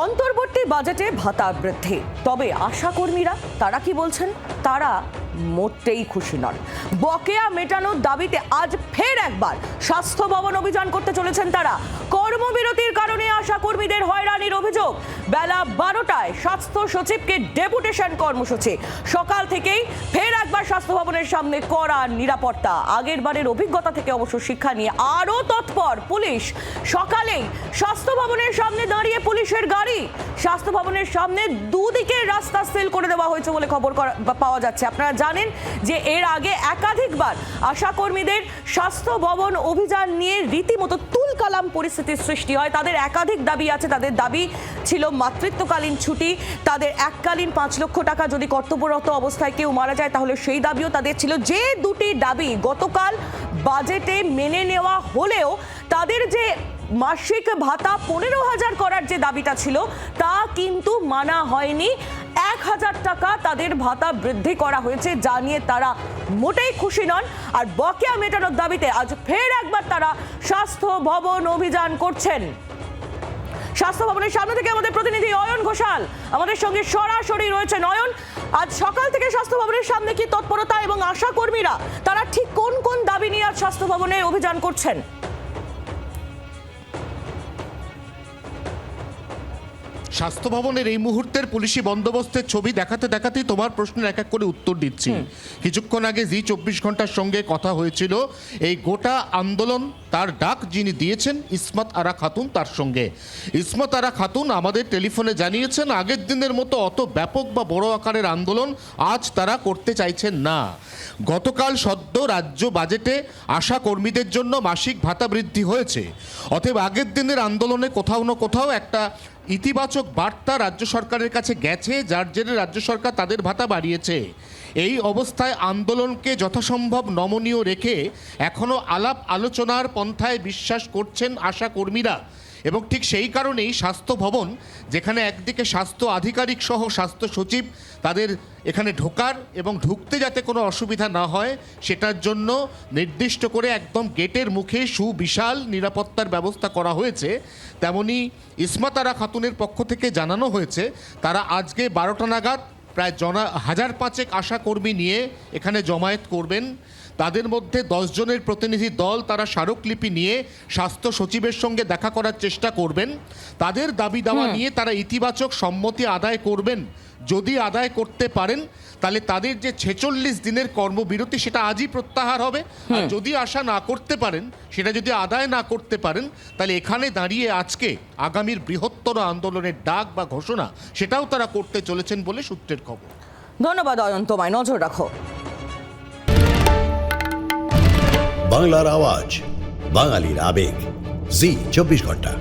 অন্তর্বর্তী বাজেটে ভাতা বৃদ্ধি, তবে আশাকর্মীরা তারা কি বলছেন? তারা মোটেই খুশি নন। বকেয়া মেটানোর দাবিতে আজ ফের একবার স্বাস্থ্য ভবন অভিযান করতে চলেছেন তারা। কর্মবিরতির কারণে আশাকর্মীদের হয়রানির অভিযোগ। বেলা 12টায় স্বাস্থ্য সচিবকে ডেপুটেশন কর্মসূচি। সকাল থেকেই ফের একবার স্বাস্থ্য ভবনের সামনে কড়া নিরাপত্তা। আগের বারের অভিজ্ঞতা থেকে অবশ্য শিক্ষা নিয়ে আরও তৎপর পুলিশ। সকালেই স্বাস্থ্য ভবনের সামনে দাঁড়িয়ে পুলিশের গাড়ি। স্বাস্থ্য ভবনের সামনে দুদিকে রাস্তা সিল করে দেওয়া হয়েছে বলে খবর পাওয়া যাচ্ছে। আপনারা জানেন যে এর আগে একাধিকবার আশাকর্মীদের স্বাস্থ্য ভবন অভিযান নিয়ে রীতিমতো তুলকালাম পরিস্থিতির সৃষ্টি হয়। তাদের একাধিক দাবি আছে। তাদের দাবি ছিল মাতৃত্বকালীন ছুটি, তাদের এককালীন 5 লক্ষ টাকা যদি কর্তব্যরত অবস্থায় কেউ মারা যায় তাহলে সেই দাবিও তাদের ছিল। যে দুটি দাবি গতকাল বাজেটে মেনে নেওয়া হলেও তাদের যে মাসিক ভাতা 15,000 করার যে দাবিটা ছিল তা কিন্তু মানা হয়নি। 1,000 টাকা তাদের ভাতা বৃদ্ধি করা হয়েছে, যা নিয়ে তারা মোটেই খুশি নন। আর বকেয়া মেটানোর দাবিতে আজ ফের একবার তারা স্বাস্থ্য ভবন অভিযান করছেন। স্বাস্থ্য ভবনের সামনে থেকে আমাদের প্রতিনিধি অয়ন ঘোষাল আমাদের সঙ্গে সরাসরি রয়েছে। অয়ন, আজ সকাল থেকে স্বাস্থ্য ভবনের সামনে কি তৎপরতা এবং আশাকর্মীরা তারা ঠিক কোন কোন দাবি নিয়ে আজ স্বাস্থ্য ভবনে অভিযান করছেন? স্বাস্থ্য ভবনের এই মুহূর্তের পুলিশি বন্দোবস্তের ছবি দেখাতে দেখাতেই তোমার প্রশ্নের এক এক করে উত্তর দিচ্ছি। কিছুক্ষণ আগে জি 24 ঘন্টার সঙ্গে কথা হয়েছিল। এই গোটা আন্দোলন তার ডাক যিনি দিয়েছেন ইসমত আরা খাতুন, তার সঙ্গে ইসমত আরা খাতুন আমাদের টেলিফোনে জানিয়েছেন আগের দিনের মতো অত ব্যাপক বা বড় আকারের আন্দোলন আজ তারা করতে চাইছেন না। গতকাল সদ্য রাজ্য বাজেটে আশা কর্মীদের জন্য মাসিক ভাতা বৃদ্ধি হয়েছে। অতএব আগের দিনের আন্দোলনে কোথাও না কোথাও একটা ইতিবাচক বার্তা রাজ্য সরকারের কাছে গেছে, যার জেরে রাজ্য সরকার তাদের ভাতা বাড়িয়েছে। এই অবস্থায় আন্দোলনকে যথাসম্ভব নমনীয় রেখে এখনও আলাপ আলোচনার পন্থায় বিশ্বাস করছেন আশা কর্মীরা। এবং ঠিক সেই কারণেই স্বাস্থ্য ভবন, যেখানে একদিকে স্বাস্থ্য আধিকারিক সহ স্বাস্থ্য সচিব তাদের এখানে ঢোকার এবং ঢুকতে যাতে কোনো অসুবিধা না হয় সেটার জন্য নির্দিষ্ট করে একদম গেটের মুখে সুবিশাল নিরাপত্তার ব্যবস্থা করা হয়েছে। তেমনি ইসমত আরা খাতুনের পক্ষ থেকে জানানো হয়েছে তারা আজকে 12টা নাগাদ প্রায় 1,500 আশা কর্মী নিয়ে এখানে জমায়েত করবেন। তাদের মধ্যে 10 জনের প্রতিনিধি দল তারা স্মারকলিপি নিয়ে স্বাস্থ্য সচিবের সঙ্গে দেখা করার চেষ্টা করবেন। তাদের দাবি দাওয়া নিয়ে তারা ইতিবাচক সম্মতি আদায় করবেন। যদি আদায় করতে পারেন তাহলে তাদের যে 46 দিনের কর্মবিরতি সেটা আজই প্রত্যাহার হবে। আর যদি আশা না করতে পারেন, সেটা যদি আদায় না করতে পারেন, তাহলে এখানে দাঁড়িয়ে আজকে আগামীর বৃহত্তর আন্দোলনের ডাক বা ঘোষণা সেটাও তারা করতে চলেছেন বলে সূত্রের খবর। ধন্যবাদ অয়ন, তোমায় নজর রাখো। বাংলার আওয়াজ, বাঙালির আবেগ, জি 24 ঘন্টা।